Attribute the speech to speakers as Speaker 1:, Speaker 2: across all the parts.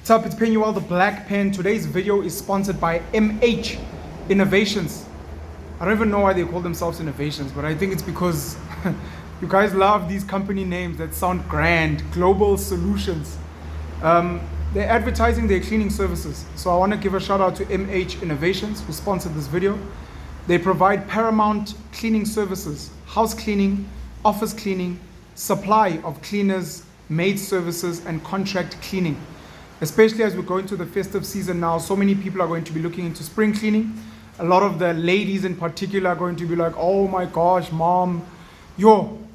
Speaker 1: What's up, it's Penuel, the Black Pen. Today's video is sponsored by MH Innovations. I don't even know why they call themselves Innovations, but I think it's because you guys love these company names that sound grand. Global Solutions. They're advertising their cleaning services. So I want to give a shout out to MH Innovations who sponsored this video. They provide paramount cleaning services, house cleaning, office cleaning, supply of cleaners, maid services, and contract cleaning. Especially as we go into the festive season now, so many people are going to be looking into spring cleaning. A lot of the ladies in particular are going to be like, oh my gosh, mom,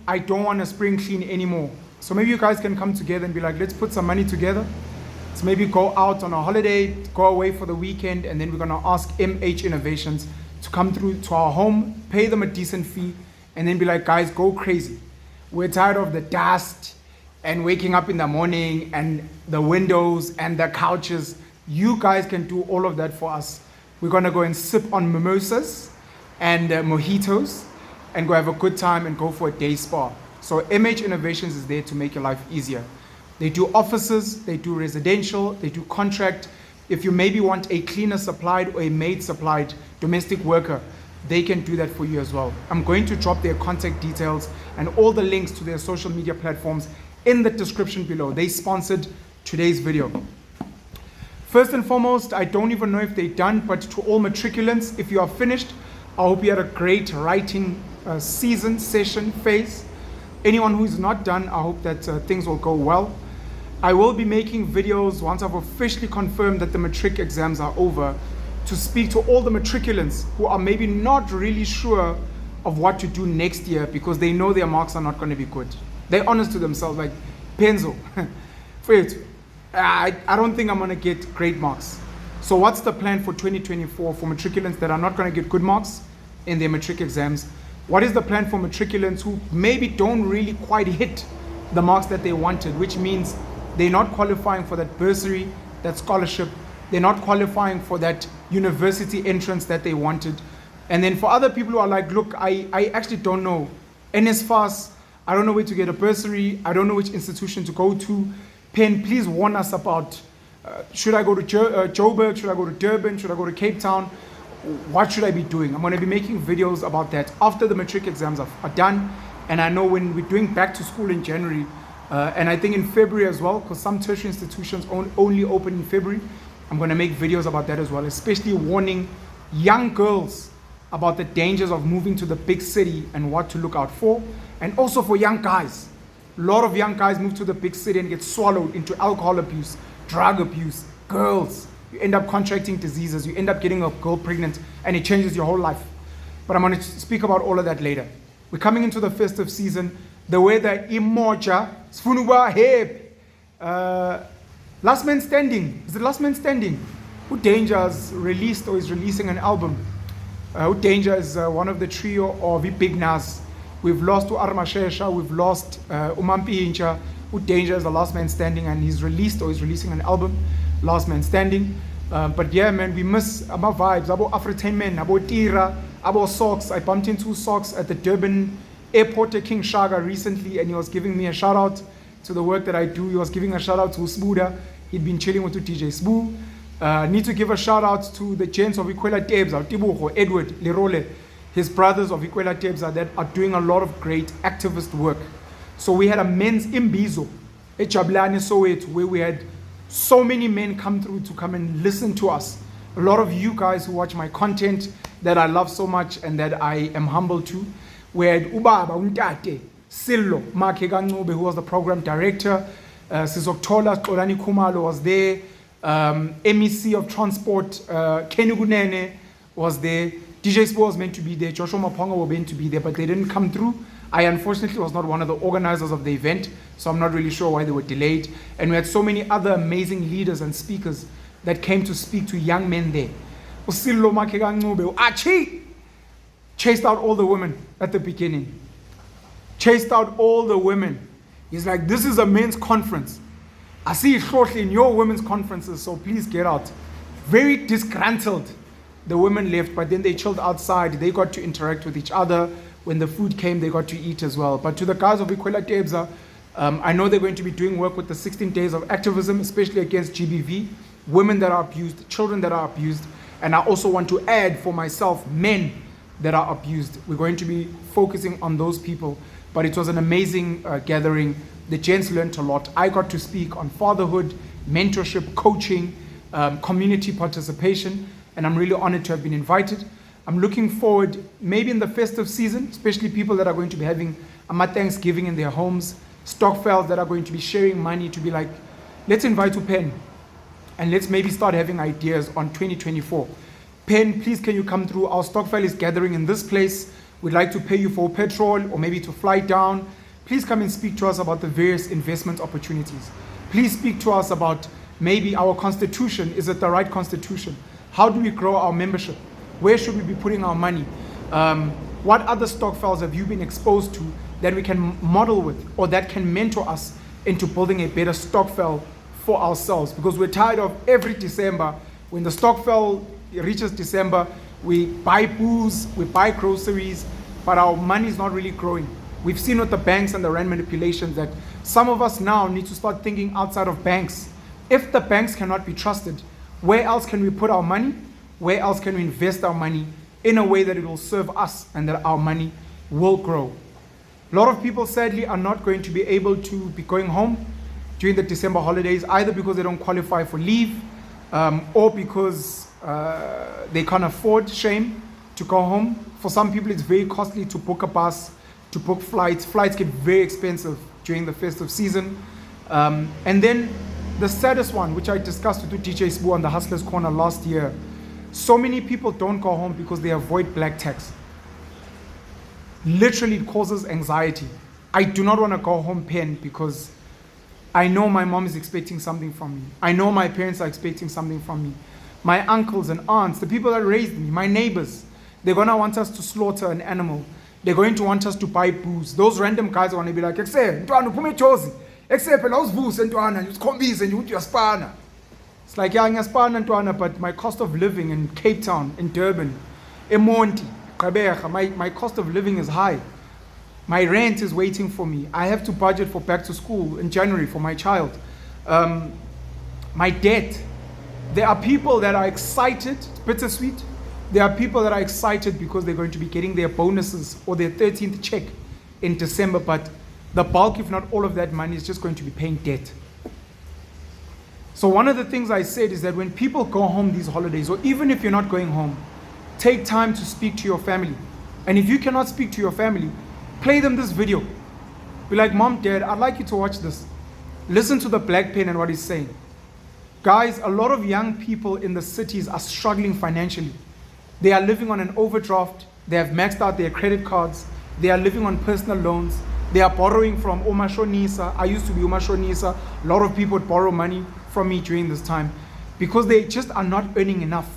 Speaker 1: I don't want to spring clean anymore. So maybe you guys can come together and be like, let's put some money together. Let's maybe go out on a holiday, go away for the weekend, and then we're going to ask MH Innovations to come through to our home, pay them a decent fee, and then be like, guys, go crazy. We're tired of the dust and waking up in the morning and the windows and the couches. You guys can do all of that for us. We're gonna go and sip on mimosas and mojitos and go have a good time and go for a day spa. So MH Innovations is there to make your life easier. They do offices, they do residential, they do contract. If you maybe want a cleaner supplied or a maid supplied domestic worker, they can do that for you as well. I'm going to drop their contact details and all the links to their social media platforms in the description below. They sponsored today's video. First and foremost, I don't even know if they're done, but to all matriculants, if you are finished, I hope you had a great writing season, session, phase. Anyone who is not done, I hope that things will go well. I will be making videos once I've officially confirmed that the matric exams are over to speak to all the matriculants who are maybe not really sure of what to do next year because they know their marks are not going to be good. They're honest to themselves, like, Penzo, wait, I don't think I'm going to get great marks. So what's the plan for 2024 for matriculants that are not going to get good marks in their matric exams? What is the plan for matriculants who maybe don't really quite hit the marks that they wanted, which means they're not qualifying for that bursary, that scholarship, they're not qualifying for that university entrance that they wanted. And then for other people who are like, look, I actually don't know. NSFAS, I don't know where to get a bursary. I don't know which institution to go to. Pen, please warn us about, should I go to Joburg? Should I go to Durban? Should I go to Cape Town? What should I be doing? I'm going to be making videos about that after the matric exams are done. And I know when we're doing back to school in January, and I think in February as well, because some tertiary institutions only open in February, I'm going to make videos about that as well, especially warning young girls about the dangers of moving to the big city and what to look out for. And also for young guys. A lot of young guys move to the big city and get swallowed into alcohol abuse, drug abuse, girls. You end up contracting diseases, you end up getting a girl pregnant, and it changes your whole life. But I'm going to speak about all of that later. We're coming into the festive season. The weather, imoja, sfunuba hep. Last Man Standing. Is it Last Man Standing? Who Danger has released or is releasing an album? Who Danger is one of the trio of the Big Nas. We've lost to Armashesha, we've lost Umampi Incha, who Danger is the last man standing, and he's released or is releasing an album, Last Man Standing. But yeah, man, we miss our vibes, abo Afritainment, abo Tira, abo Socks. I bumped into Socks at the Durban airport at King Shaga recently, and he was giving me a shout out to the work that I do. He was giving a shout out to Sbuda. He'd been chilling with DJ Sbu. Need to give a shout out to the gents of Ikwela Tebza, Tibuho, Edward, Lerole, his brothers of Ikwela Tebza that are doing a lot of great activist work. So we had a men's imbizo at Jablane Soweto where we had so many men come through to come and listen to us. A lot of you guys who watch my content that I love so much and that I am humble to. We had Ubaba Untate, Sillo, Makega Ncube, who was the program director. Sizoktola Xolani Khumalo was there. MEC of Transport, Kenny Gunene was there. DJ Spo was meant to be there, Joshua Maponga were meant to be there, but they didn't come through. I unfortunately was not one of the organizers of the event, so I'm not really sure why they were delayed. And we had so many other amazing leaders and speakers that came to speak to young men there. Usillo Makega Ncube, Achi! Chased out all the women at the beginning. Chased out all the women. He's like, this is a men's conference. I see it shortly in your women's conferences, so please get out. Very disgruntled. The women left, but then they chilled outside. They got to interact with each other. When the food came, they got to eat as well. But to the guys of Ikwela Tebza, I know they're going to be doing work with the 16 days of activism, especially against GBV, women that are abused, children that are abused. And I also want to add for myself, men that are abused. We're going to be focusing on those people. But it was an amazing gathering. The gents learned a lot. I got to speak on fatherhood, mentorship, coaching, community participation, and I'm really honored to have been invited. I'm looking forward, maybe in the festive season, especially people that are going to be having a Thanksgiving in their homes, Stockfells that are going to be sharing money to be like, let's invite to Pen, and let's maybe start having ideas on 2024. Pen, please can you come through? Our Stockfell is gathering in this place. We'd like to pay you for petrol or maybe to fly down. Please come and speak to us about the various investment opportunities. Please speak to us about maybe our constitution. Is it the right constitution? How do we grow our membership? Where should we be putting our money? What other Stockfells have you been exposed to that we can model with or that can mentor us into building a better Stockfell for ourselves? Because we're tired of every December, when the Stockfell reaches December, we buy booze, we buy groceries, but our money is not really growing. We've seen with the banks and the rand manipulations that some of us now need to start thinking outside of banks. If the banks cannot be trusted, where else can we put our money? Where else can we invest our money in a way that it will serve us and that our money will grow? A lot of people sadly are not going to be able to be going home during the December holidays, either because they don't qualify for leave or because they can't afford, shame, to go home. For some people it's very costly to book a bus, to book flights. Flights get very expensive during the festive season. And then the saddest one, which I discussed with DJ Sbu on the Hustlers Corner last year, so many people don't go home because they avoid black tax. Literally, it causes anxiety. I do not want to go home, Pen, because I know my mom is expecting something from me. I know my parents are expecting something from me. My uncles and aunts, the people that raised me, my neighbors, they're going to want us to slaughter an animal. They're going to want us to buy booze. Those random guys are going to be like, it's like, yeah, but my cost of living in Cape Town, in Durban, in Monti, my cost of living is high. My rent is waiting for me. I have to budget for back to school in January for my child. My debt. There are people that are excited, it's bittersweet. There are people that are excited because they're going to be getting their bonuses or their 13th check in December, but the bulk, if not all of that money, is just going to be paying debt. So one of the things I said is that when people go home these holidays, or even if you're not going home, take time to speak to your family. And if you cannot speak to your family, play them this video. Be like, Mom, Dad, I'd like you to watch this. Listen to the Black Pen and what he's saying. Guys, a lot of young people in the cities are struggling financially. They are living on an overdraft. They have maxed out their credit cards. They are living on personal loans. They are borrowing from Umashonisa. I used to be Umashonisa. A lot of people would borrow money from me during this time because they just are not earning enough.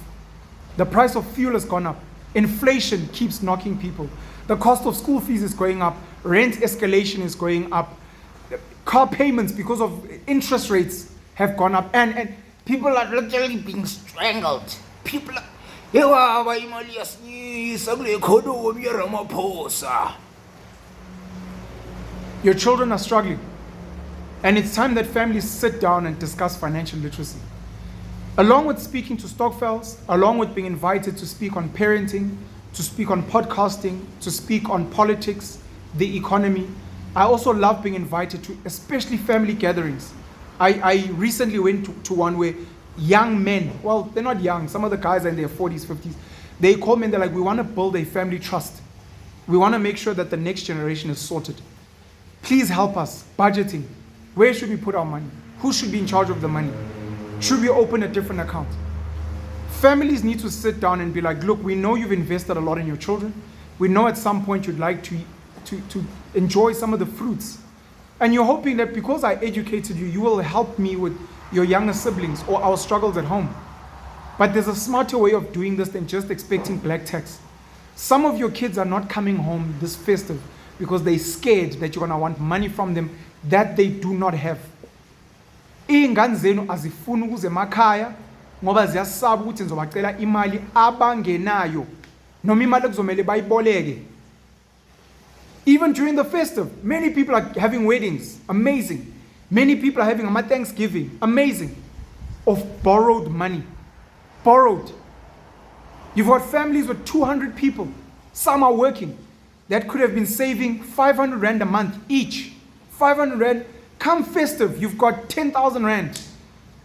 Speaker 1: The price of fuel has gone up. Inflation keeps knocking people. The cost of school fees is going up. Rent escalation is going up. Car payments because of interest rates have gone up. And people are literally being strangled. People are... Your children are struggling. And it's time that families sit down and discuss financial literacy. Along with speaking to Stockfells, along with being invited to speak on parenting, to speak on podcasting, to speak on politics, the economy, I also love being invited to especially family gatherings. I recently went to one where young men, well, they're not young, some of the guys are in their 40s, 50s, they call me and they're like, we want to build a family trust. We want to make sure that the next generation is sorted. Please help us, budgeting. Where should we put our money? Who should be in charge of the money? Should we open a different account? Families need to sit down and be like, look, we know you've invested a lot in your children. We know at some point you'd like to enjoy some of the fruits. And you're hoping that because I educated you, you will help me with your younger siblings or our struggles at home. But there's a smarter way of doing this than just expecting black tax. Some of your kids are not coming home this festive because they're scared that you're going to want money from them that they do not have. Iy'ngane zenu azifuni ukuze emakhaya ngoba ziyasaba ukuthi ngizobacela imali abangenayo noma imali ekuzomela bayiboleke. Even during the festive, many people are having weddings. Amazing. Many people are having a Thanksgiving. Amazing. Of borrowed money. Borrowed. You've got families with 200 people. Some are working. That could have been saving 500 rand a month each. 500 rand. Come festive, you've got 10,000 rand.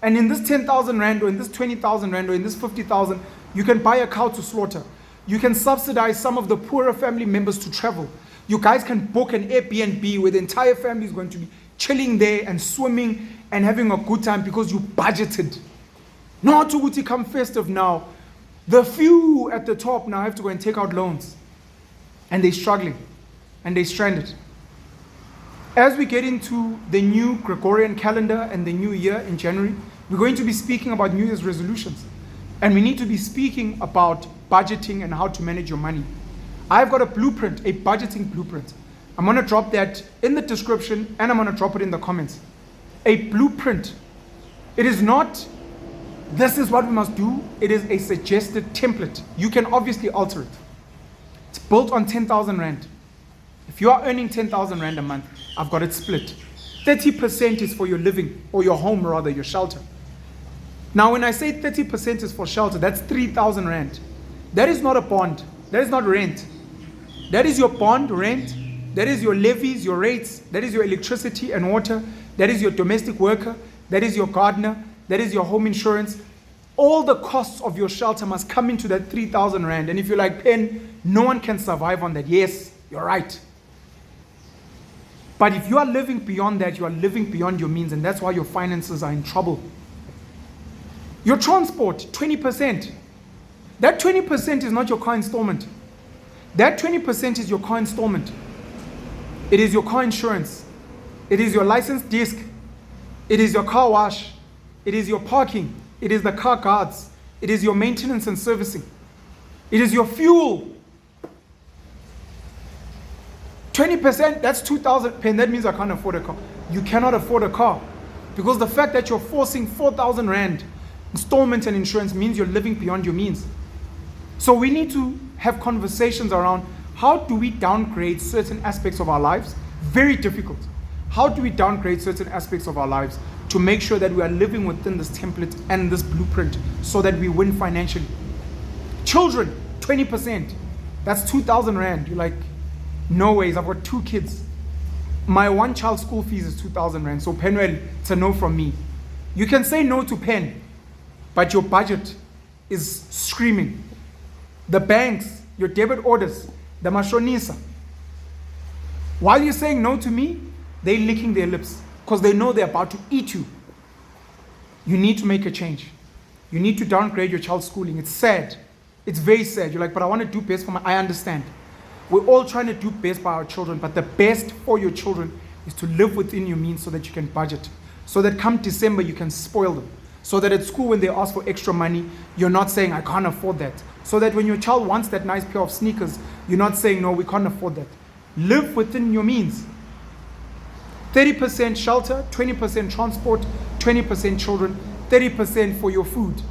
Speaker 1: And in this 10,000 rand, or in this 20,000 rand, or in this 50,000, you can buy a cow to slaughter. You can subsidize some of the poorer family members to travel. You guys can book an Airbnb where the entire family is going to be chilling there and swimming and having a good time because you budgeted. Not to come festive now. The few at the top now have to go and take out loans. And they're struggling. And they're stranded. As we get into the new Gregorian calendar and the new year in January, we're going to be speaking about New Year's resolutions. And we need to be speaking about budgeting and how to manage your money. I've got a blueprint, a budgeting blueprint. I'm going to drop that in the description and I'm going to drop it in the comments. A blueprint. It is not, this is what we must do. It is a suggested template. You can obviously alter it. It's built on 10,000 rand. If you are earning 10,000 rand a month, I've got it split. 30% is for your living, or your home rather, your shelter. Now when I say 30% is for shelter, that's 3,000 rand. That is not a bond. That is not rent. That is your bond, rent. That is your levies, your rates. That is your electricity and water. That is your domestic worker. That is your gardener. That is your home insurance. All the costs of your shelter must come into that 3,000 rand. And if you're like, Pen, no one can survive on that. Yes, you're right. But if you are living beyond that, you are living beyond your means, and that's why your finances are in trouble. Your transport, 20%. That 20% is not your car installment. That 20% is your car installment. It is your car insurance. It is your license disc. It is your car wash. It is your parking. It is the car guards. It is your maintenance and servicing. It is your fuel. 20%, that's 2,000 pen. That means I can't afford a car. You cannot afford a car. Because the fact that you're forcing 4,000 rand installment and insurance means you're living beyond your means. So we need to have conversations around how do we downgrade certain aspects of our lives? Very difficult. How do we downgrade certain aspects of our lives to make sure that we are living within this template and this blueprint so that we win financially? Children, 20%. That's 2,000 rand. You're like, no ways, I've got 2 kids. My one child's school fees is 2,000 rand. So Penuel, it's a no from me. You can say no to Pen, but your budget is screaming. The banks, your debit orders, the mashonisa. While you're saying no to me, they're licking their lips because they know they're about to eat you. You need to make a change. You need to downgrade your child's schooling. It's sad. It's very sad. You're like, but I want to do best for I understand. We're all trying to do best by our children, but the best for your children is to live within your means so that you can budget. So that come December, you can spoil them. So that at school, when they ask for extra money, you're not saying, I can't afford that. So that when your child wants that nice pair of sneakers, you're not saying, no, we can't afford that. Live within your means. 30% shelter, 20% transport, 20% children, 30% for your food,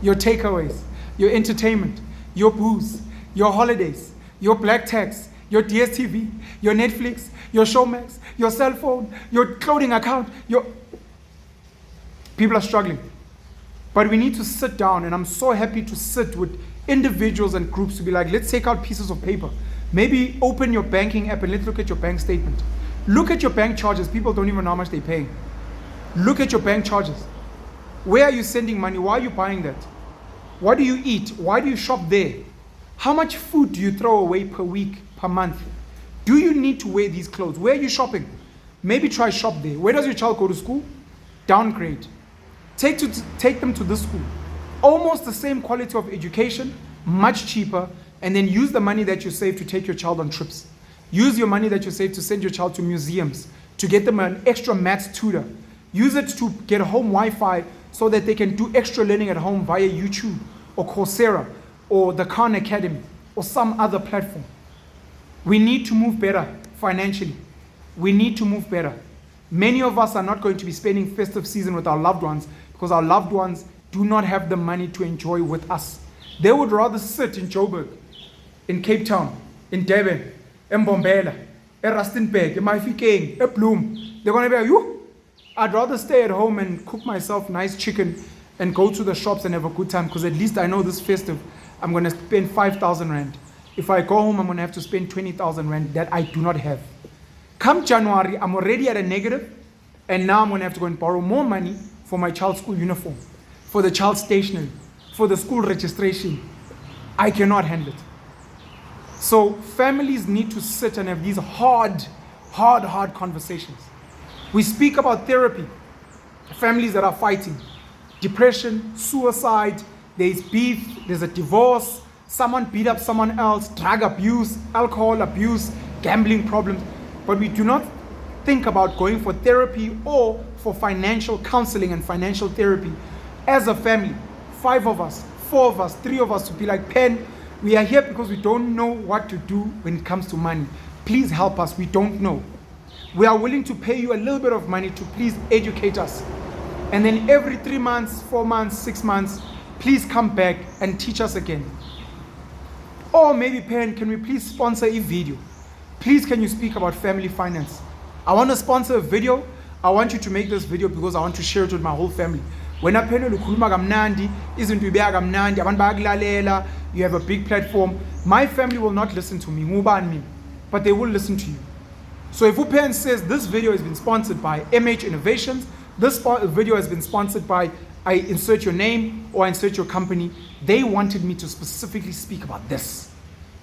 Speaker 1: your takeaways, your entertainment, your booze, your holidays, your black tax, your DSTV, your Netflix, your Showmax, your cell phone, your clothing account, People are struggling. But we need to sit down, and I'm so happy to sit with individuals and groups to be like, let's take out pieces of paper. Maybe open your banking app and let's look at your bank statement. Look at your bank charges. People don't even know how much they're paying. Look at your bank charges. Where are you sending money? Why are you buying that? What do you eat? Why do you shop there? How much food do you throw away per week, per month? Do you need to wear these clothes? Where are you shopping? Maybe try shop there. Where does your child go to school? Downgrade. Take them to this school. Almost the same quality of education, much cheaper, and then use the money that you save to take your child on trips. Use your money that you save to send your child to museums, to get them an extra maths tutor. Use it to get home Wi-Fi so that they can do extra learning at home via YouTube or Coursera or the Khan Academy or some other platform. We need to move better financially. We need to move better. Many of us are not going to be spending festive season with our loved ones because our loved ones do not have the money to enjoy with us. They would rather sit in Joburg, in Cape Town, in Durban, in Bombela, Rustenburg, Mafikeng, Bloom. They're going to be like, you. I'd rather stay at home and cook myself nice chicken and go to the shops and have a good time, because at least I know this festive, I'm going to spend 5,000 Rand. If I go home, I'm going to have to spend 20,000 Rand that I do not have. Come January, I'm already at a negative, and now I'm going to have to go and borrow more money for my child's school uniform, for the child's stationery, for the school registration. I cannot handle it. So families need to sit and have these hard conversations. We speak about therapy, families that are fighting, depression, suicide, there's beef, there's a divorce, someone beat up someone else, drug abuse, alcohol abuse, gambling problems. But we do not think about going for therapy or for financial counseling and financial therapy as a family. 5 of us, 4 of us, 3 of us to be like, Pen, we are here because we don't know what to do when it comes to money. Please help us, we don't know. We are willing to pay you a little bit of money to please educate us. And then every 3 months, 4 months, 6 months, please come back and teach us again. Or maybe, Pen, can we please sponsor a video? Please, can you speak about family finance? I want to sponsor a video. I want you to make this video because I want to share it with my whole family. When I Penuel ukhuluma kamnandi, izinto ibeka kamnandi, abantu bayakulalela, you have a big platform. My family will not listen to me, but they will listen to you. So if Upen says this video has been sponsored by MH Innovations, this video has been sponsored by, I insert your name or I insert your company, they wanted me to specifically speak about this.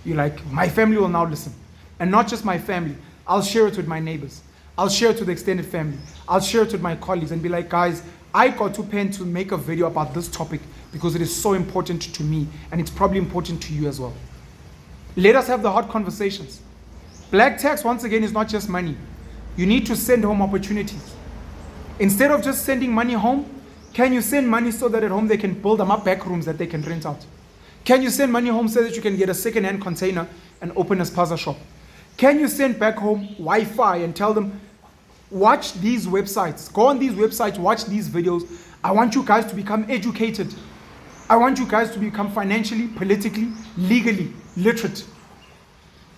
Speaker 1: You're like, my family will now listen. And not just my family, I'll share it with my neighbors. I'll share it with the extended family. I'll share it with my colleagues and be like, guys, I got to Pen to make a video about this topic because it is so important to me and it's probably important to you as well. Let us have the hard conversations. Black tax, once again, is not just money. You need to send home opportunities. Instead of just sending money home, can you send money so that at home they can build them up back rooms that they can rent out? Can you send money home so that you can get a second-hand container and open a spaza shop? Can you send back home Wi-Fi and tell them, watch these websites, go on these websites, watch these videos. I want you guys to become educated. I want you guys to become financially, politically, legally literate.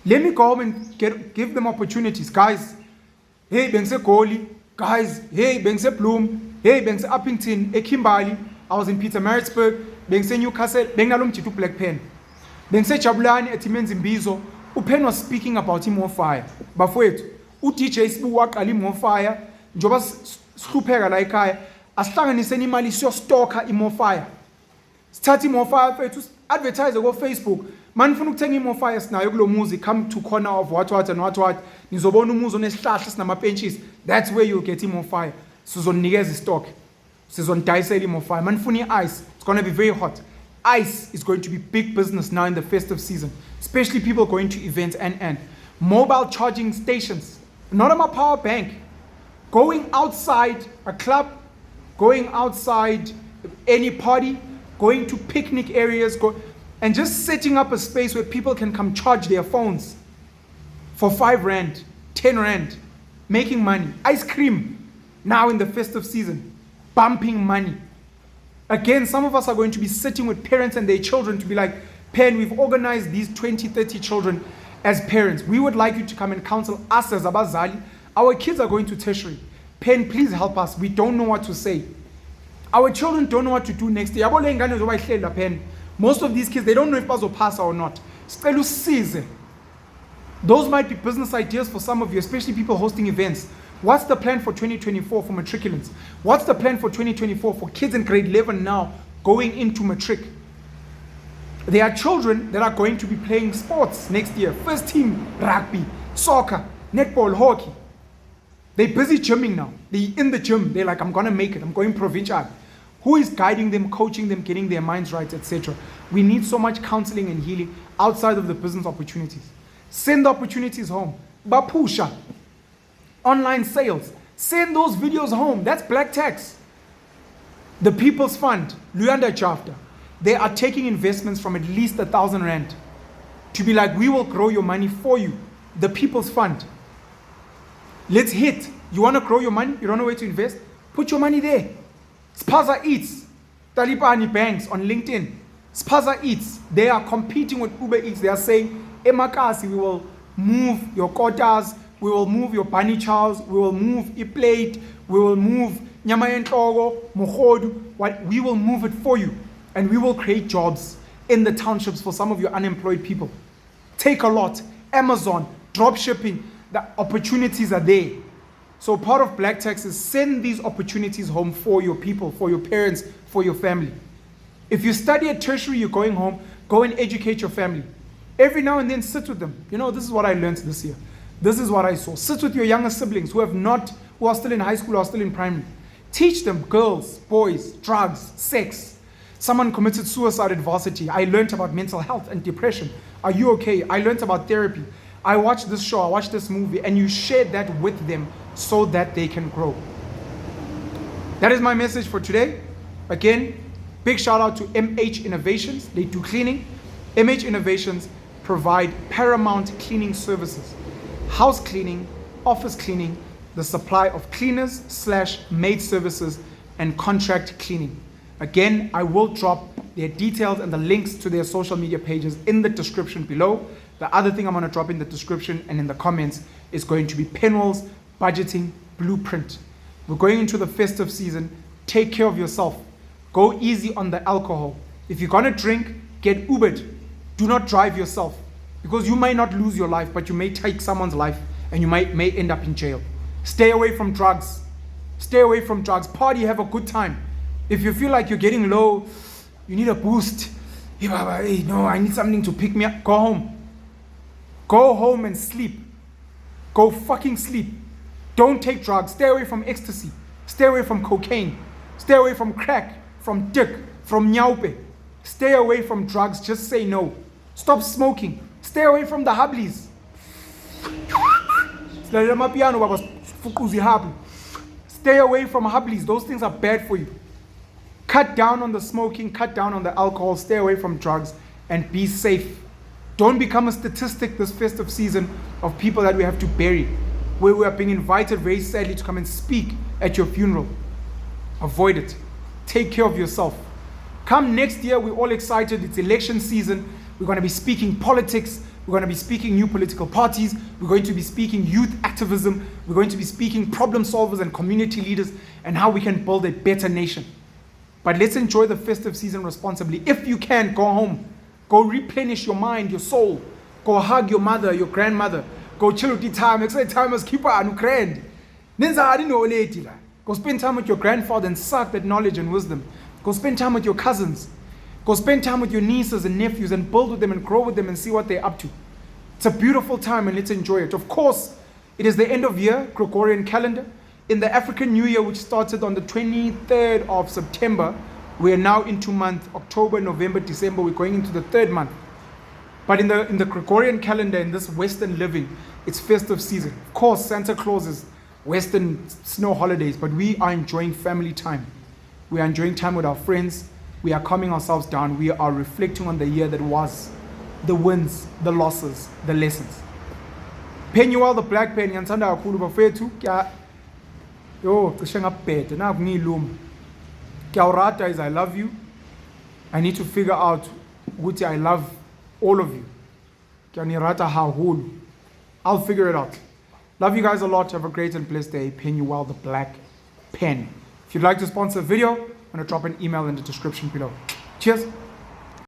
Speaker 1: Let me go home and give them opportunities. Guys, hey, Bengse Goli. Guys, hey, Bengse Bloom. Hey, Bengse Uppington, Kimberley. I was in Pietermaritzburg. Bengse Newcastle. Bengalum Chitu Black Pen. Bengse Chabulani at Mbizo. Upen was speaking about him on fire. Bafwet, DJ Spuwak Ali on fire. Jobas Stupega like I. Aslanganise imali siyostoka imo fire. Start imo fire to advertise go Facebook. Man funa ukuthenga imo fire sinayo kulo muzi, come to corner of what and what. Nizobona umuzi onesihlahla sinama benches. That's where you'll get imo fire. Sizonikeza istock. Sizondayisela imo fire. Man funa ice. It's going to be very hot. Ice is going to be big business now in the festive season, especially people going to events and mobile charging stations. Not on my power bank. Going outside a club, going outside any party, going to picnic areas, and just setting up a space where people can come charge their phones for 5 Rand, 10 Rand, making money. Ice cream now in the festive season, bumping money. Again, some of us are going to be sitting with parents and their children to be like, Pen, we've organized these 20, 30 children as parents. We would like you to come and counsel us as Abazali. Our kids are going to tertiary. Pen, please help us. We don't know what to say. Our children don't know what to do next year. Most of these kids, they don't know if they'll pass or not. Those might be business ideas for some of you, especially people hosting events. What's the plan for 2024 for matriculants? What's the plan for 2024 for kids in grade 11 now going into matric? There are children that are going to be playing sports next year. First team, rugby, soccer, netball, hockey. They're busy gymming now. They're in the gym. They're like, I'm going to make it. I'm going provincial. Who is guiding them, coaching them, getting their minds right, etc.? We need so much counseling and healing outside of the business opportunities. Send the opportunities home. Bapusha. Online sales. Send those videos home. That's black tax. The People's Fund, Luyanda Jafta, they are taking investments from at least 1,000 Rand to be like, we will grow your money for you. The People's Fund. Let's hit. You want to grow your money? You don't know where to invest? Put your money there. Spaza Eats. Talibani Banks on LinkedIn. Spaza Eats. They are competing with Uber Eats. They are saying, Emakasi, we will move your quotas. we will move your bunny chows, we will move a plate, we will move nyama yenhloko, muhodu, we will move it for you. And we will create jobs in the townships for some of your unemployed people. Take a lot, Amazon, drop shipping, the opportunities are there. So part of Black Tax is send these opportunities home for your people, for your parents, for your family. If you study at tertiary, you're going home, go and educate your family. Every now and then sit with them. You know, this is what I learned this year. This is what I saw. Sit with your younger siblings who are still in high school or still in primary. Teach them girls, boys, drugs, sex. Someone committed suicide at varsity. I learned about mental health and depression. Are you okay? I learned about therapy. I watched this show, I watched this movie, and you share that with them so that they can grow. That is my message for today. Again, big shout out to MH Innovations. They do cleaning. MH Innovations provide paramount cleaning services. House cleaning, office cleaning, the supply of cleaners / maid services, and contract cleaning. Again, I will drop their details and the links to their social media pages in the description below. The other thing I'm going to drop in the description and in the comments is going to be Penuel's budgeting blueprint. We're going into the festive season. Take care of yourself. Go easy on the alcohol. If you're going to drink, get Ubered. Do not drive yourself, because you might not lose your life, but you may take someone's life and you may end up in jail. Stay away from drugs. Stay away from drugs. Party, have a good time. If you feel like you're getting low, you need a boost. Hey, Baba, hey, no, I need something to pick me up. Go home. Go home and sleep. Go fucking sleep. Don't take drugs. Stay away from ecstasy. Stay away from cocaine. Stay away from crack, from dick, from nyaupe. Stay away from drugs. Just say no. Stop smoking. Stay away from the hubblies. Stay away from hubblies. Those things are bad for you. Cut down on the smoking, cut down on the alcohol, stay away from drugs, and be safe. Don't become a statistic this festive season of people that we have to bury, where we are being invited very sadly to come and speak at your funeral. Avoid it. Take care of yourself. Come next year, we're all excited. It's election season. We're going to be speaking politics. We're going to be speaking new political parties. We're going to be speaking youth activism. We're going to be speaking problem solvers and community leaders and how we can build a better nation. But let's enjoy the festive season responsibly. If you can, go home. Go replenish your mind, your soul. Go hug your mother, your grandmother. Go chill with the time. Excited time as keeper and grand. Go spend time with your grandfather and suck that knowledge and wisdom. Go spend time with your cousins. Go spend time with your nieces and nephews and build with them and grow with them and see what they're up to. It's a beautiful time and let's enjoy it. Of course, it is the end of year, Gregorian calendar. In the African New Year, which started on the 23rd of September, we are now into month October, November, December. We're going into the third month. But in the Gregorian calendar, in this Western living, it's festive season. Of course, Santa Claus is Western snow holidays, but we are enjoying family time. We are enjoying time with our friends. We are calming ourselves down. We are reflecting on the year that was, the wins, the losses, the lessons. Penuel, the black pen, ngiyandithanda kakhulu bafethu. Yo, cishe ngabhede naku ngiluma. Kyawrata is I love you. I need to figure out ukuthi I love all of you. Kyanirata hahulu. I'll figure it out. Love you guys a lot. Have a great and blessed day. Penuel, the black pen. If you'd like to sponsor a video, I'm going to drop an email in the description below. Cheers.